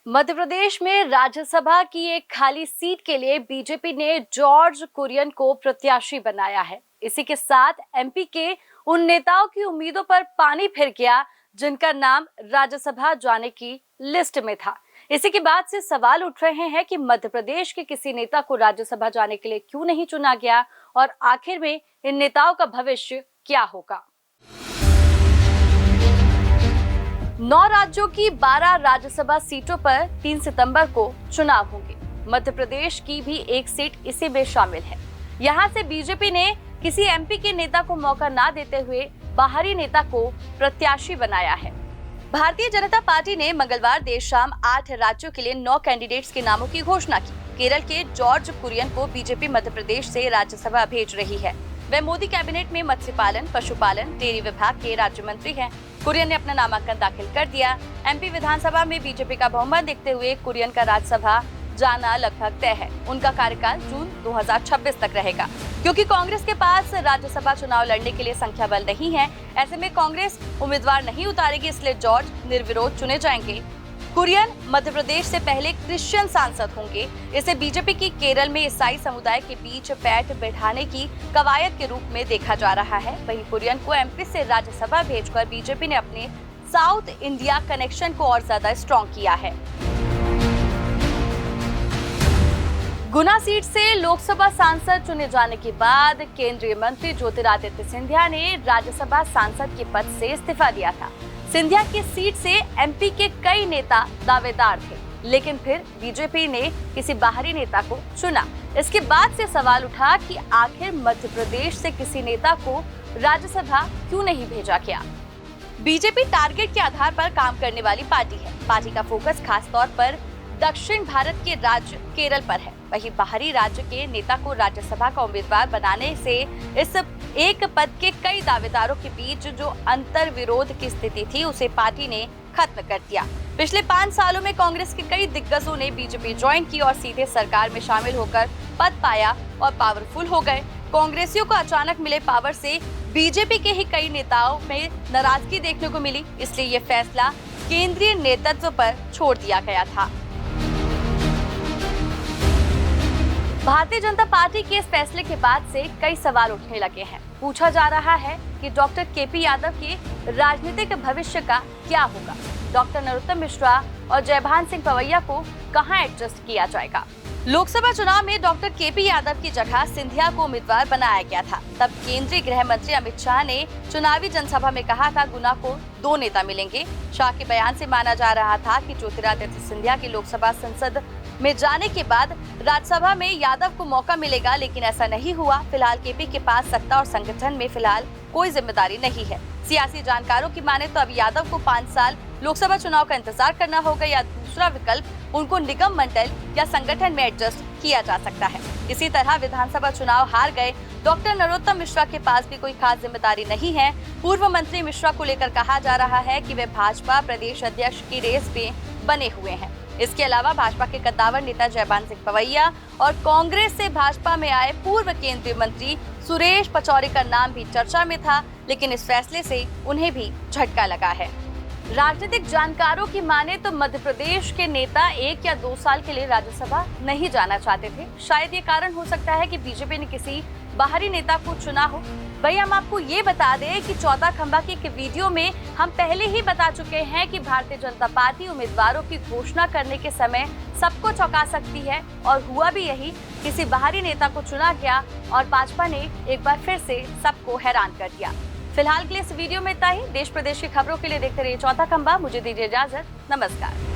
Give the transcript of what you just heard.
मध्य प्रदेश में राज्यसभा की एक खाली सीट के लिए बीजेपी ने जॉर्ज कुरियन को प्रत्याशी बनाया है। इसी के साथ एमपी के उन नेताओं की उम्मीदों पर पानी फिर गया जिनका नाम राज्यसभा जाने की लिस्ट में था। इसी के बाद से सवाल उठ रहे हैं कि मध्य प्रदेश के किसी नेता को राज्यसभा जाने के लिए क्यों नहीं चुना गया और आखिर में इन नेताओं का भविष्य क्या होगा। 9 राज्यों की 12 राज्यसभा सीटों पर 3 सितंबर को चुनाव होंगे। मध्य प्रदेश की भी एक सीट इसी में शामिल है। यहां से बीजेपी ने किसी एमपी के नेता को मौका ना देते हुए बाहरी नेता को प्रत्याशी बनाया है। भारतीय जनता पार्टी ने मंगलवार देर शाम 8 राज्यों के लिए 9 कैंडिडेट्स के नामों की घोषणा की। केरल के जॉर्ज कुरियन को बीजेपी मध्य प्रदेश से राज्यसभा भेज रही है। वे मोदी कैबिनेट में मत्स्य पालन, पशुपालन, डेयरी विभाग के राज्य मंत्री हैं। कुरियन ने अपना नामांकन दाखिल कर दिया। एमपी विधानसभा में बीजेपी का बहुमत देखते हुए कुरियन का राज्यसभा जाना लगभग तय है। उनका कार्यकाल जून 2026 तक रहेगा। क्योंकि कांग्रेस के पास राज्यसभा चुनाव लड़ने के लिए संख्या बल नहीं है, ऐसे में कांग्रेस उम्मीदवार नहीं उतारेगी, इसलिए जॉर्ज निर्विरोध चुने जाएंगे। कुरियन मध्य प्रदेश से पहले क्रिश्चियन सांसद होंगे। इसे बीजेपी की केरल में ईसाई समुदाय के बीच पैठ बैठाने की कवायद के रूप में देखा जा रहा है। वहीं कुरियन को एमपी से राज्यसभा भेजकर बीजेपी ने अपने साउथ इंडिया कनेक्शन को और ज्यादा स्ट्रॉन्ग किया है। गुना सीट से लोकसभा सांसद चुने जाने के बाद केंद्रीय मंत्री ज्योतिरादित्य सिंधिया ने राज्यसभा सांसद के पद से इस्तीफा दिया था। सिंधिया की सीट से एमपी के कई नेता दावेदार थे, लेकिन फिर बीजेपी ने किसी बाहरी नेता को चुना। इसके बाद से सवाल उठा कि आखिर मध्य प्रदेश से किसी नेता को राज्यसभा क्यों नहीं भेजा गया। बीजेपी टारगेट के आधार पर काम करने वाली पार्टी है। पार्टी का फोकस खास तौर पर दक्षिण भारत के राज्य केरल पर है। वहीं बाहरी राज्य के नेता को राज्यसभा का उम्मीदवार बनाने से इस एक पद के कई दावेदारों के बीच जो अंतर विरोध की स्थिति थी उसे पार्टी ने खत्म कर दिया। पिछले 5 सालों में कांग्रेस के कई दिग्गजों ने बीजेपी ज्वाइन की और सीधे सरकार में शामिल होकर पद पाया और पावरफुल हो गए। कांग्रेसियों को अचानक मिले पावर से बीजेपी के ही कई नेताओं में नाराजगी देखने को मिली, इसलिए ये फैसला केंद्रीय नेतृत्व पर छोड़ दिया गया था। भारतीय जनता पार्टी के इस फैसले के बाद से कई सवाल उठने लगे हैं। पूछा जा रहा है कि डॉक्टर केपी यादव के राजनीतिक भविष्य का क्या होगा। डॉक्टर नरोत्तम मिश्रा और जयभान सिंह पवैया को कहां एडजस्ट किया जाएगा। लोकसभा चुनाव में डॉक्टर केपी यादव की जगह सिंधिया को उम्मीदवार बनाया गया था। तब केंद्रीय गृह मंत्री अमित शाह ने चुनावी जनसभा में कहा था गुना को 2 नेता मिलेंगे। शाह के बयान से माना जा रहा था कि ज्योतिरादित्य सिंधिया की लोकसभा संसद में जाने के बाद राज्यसभा में यादव को मौका मिलेगा, लेकिन ऐसा नहीं हुआ। फिलहाल केपी के पास सत्ता और संगठन में फिलहाल कोई जिम्मेदारी नहीं है। सियासी जानकारों की माने तो अब यादव को 5 साल लोकसभा चुनाव का इंतजार करना होगा या दूसरा विकल्प उनको निगम मंडल या संगठन में एडजस्ट किया जा सकता है। इसी तरह विधानसभा चुनाव हार गए डॉक्टर नरोत्तम मिश्रा के पास भी कोई खास जिम्मेदारी नहीं है। पूर्व मंत्री मिश्रा को लेकर कहा जा रहा है कि वे भाजपा प्रदेश अध्यक्ष की रेस में बने हुए हैं। इसके अलावा भाजपा के कद्दावर नेता जयभान सिंह पवैया और कांग्रेस से भाजपा में आए पूर्व केंद्रीय मंत्री सुरेश पचौरी का नाम भी चर्चा में था, लेकिन इस फैसले से उन्हें भी झटका लगा है। राजनीतिक जानकारों की माने तो मध्य प्रदेश के नेता 1 या 2 साल के लिए राज्यसभा नहीं जाना चाहते थे। शायद ये कारण हो सकता है कि बीजेपी ने किसी बाहरी नेता को चुना हो। भाई हम आपको ये बता दें कि चौथा खंभा की एक वीडियो में हम पहले ही बता चुके हैं कि भारतीय जनता पार्टी उम्मीदवारों की घोषणा करने के समय सबको चौंका सकती है, और हुआ भी यही। किसी बाहरी नेता को चुना गया और भाजपा ने एक बार फिर से सबको हैरान कर दिया। फिलहाल के लिए इस वीडियो में इतना ही। देश प्रदेश की खबरों के लिए देखते रहिए चौथा खंभा। मुझे दीजिए इजाजत। नमस्कार।